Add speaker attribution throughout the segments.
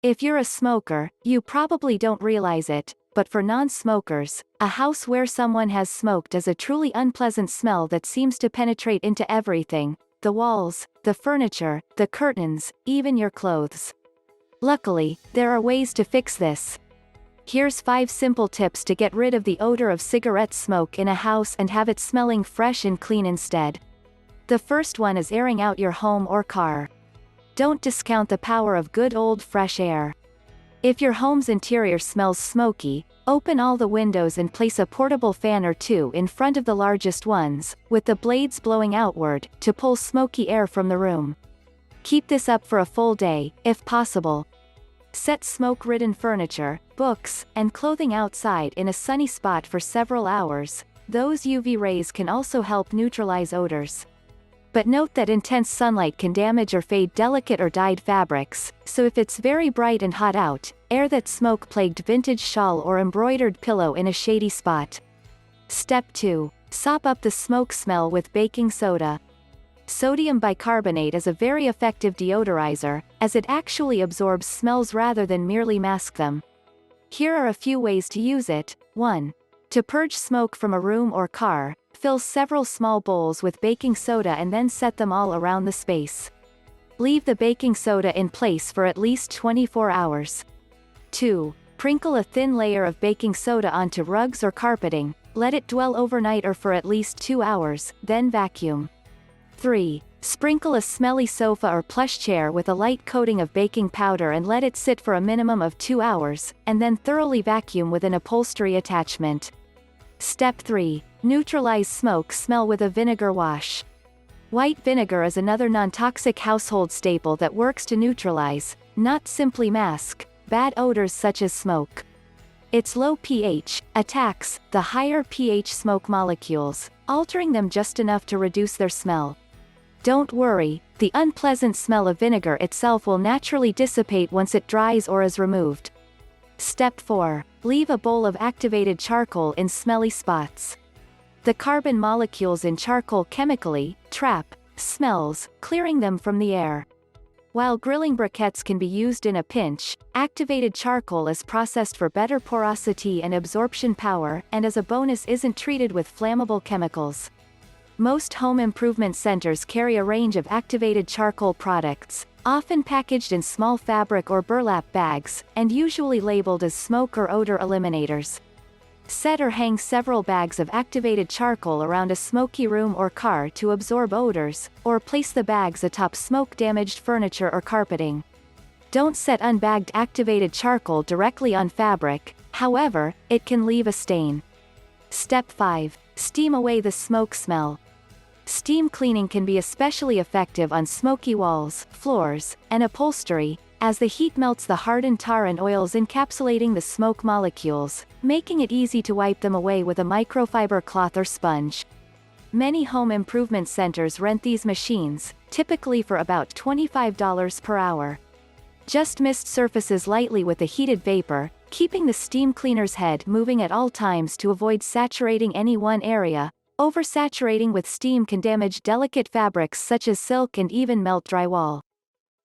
Speaker 1: If you're a smoker, you probably don't realize it, but for non-smokers, a house where someone has smoked is a truly unpleasant smell that seems to penetrate into everything: the walls, the furniture, the curtains, even your clothes. Luckily, there are ways to fix this. Here's 5 simple tips to get rid of the odor of cigarette smoke in a house and have it smelling fresh and clean instead. The first one is airing out your home or car. Don't discount the power of good old fresh air. If your home's interior smells smoky, open all the windows and place a portable fan or two in front of the largest ones, with the blades blowing outward, to pull smoky air from the room. Keep this up for a full day, if possible. Set smoke-ridden furniture, books, and clothing outside in a sunny spot for several hours. Those UV rays can also help neutralize odors. But note that intense sunlight can damage or fade delicate or dyed fabrics, so if it's very bright and hot out, air that smoke-plagued vintage shawl or embroidered pillow in a shady spot. Step 2. Sop up the smoke smell with baking soda. Sodium bicarbonate is a very effective deodorizer, as it actually absorbs smells rather than merely mask them. Here are a few ways to use it. 1. To purge smoke from a room or car, fill several small bowls with baking soda and then set them all around the space. Leave the baking soda in place for at least 24 hours. 2. Sprinkle a thin layer of baking soda onto rugs or carpeting, let it dwell overnight or for at least 2 hours, then vacuum. 3. Sprinkle a smelly sofa or plush chair with a light coating of baking powder and let it sit for a minimum of 2 hours, and then thoroughly vacuum with an upholstery attachment. Step 3. Neutralize smoke smell with a vinegar wash. White vinegar is another non-toxic household staple that works to neutralize, not simply mask, bad odors such as smoke. Its low pH attacks the higher pH smoke molecules, altering them just enough to reduce their smell. Don't worry, the unpleasant smell of vinegar itself will naturally dissipate once it dries or is removed. Step 4. Leave a bowl of activated charcoal in smelly spots. The carbon molecules in charcoal chemically trap smells, clearing them from the air. While grilling briquettes can be used in a pinch, activated charcoal is processed for better porosity and absorption power, and as a bonus isn't treated with flammable chemicals. Most home improvement centers carry a range of activated charcoal products, often packaged in small fabric or burlap bags, and usually labeled as smoke or odor eliminators. Set or hang several bags of activated charcoal around a smoky room or car to absorb odors, or place the bags atop smoke-damaged furniture or carpeting. Don't set unbagged activated charcoal directly on fabric, however, it can leave a stain. Step 5. Steam away the smoke smell. Steam cleaning can be especially effective on smoky walls, floors, and upholstery, as the heat melts the hardened tar and oils encapsulating the smoke molecules, making it easy to wipe them away with a microfiber cloth or sponge. Many home improvement centers rent these machines, typically for about $25 per hour. Just mist surfaces lightly with the heated vapor, keeping the steam cleaner's head moving at all times to avoid saturating any one area. Oversaturating with steam can damage delicate fabrics such as silk and even melt drywall.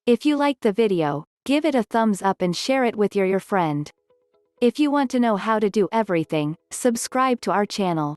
Speaker 1: If you liked the video, give it a thumbs up and share it with your friend. If you want to know how to do everything, subscribe to our channel.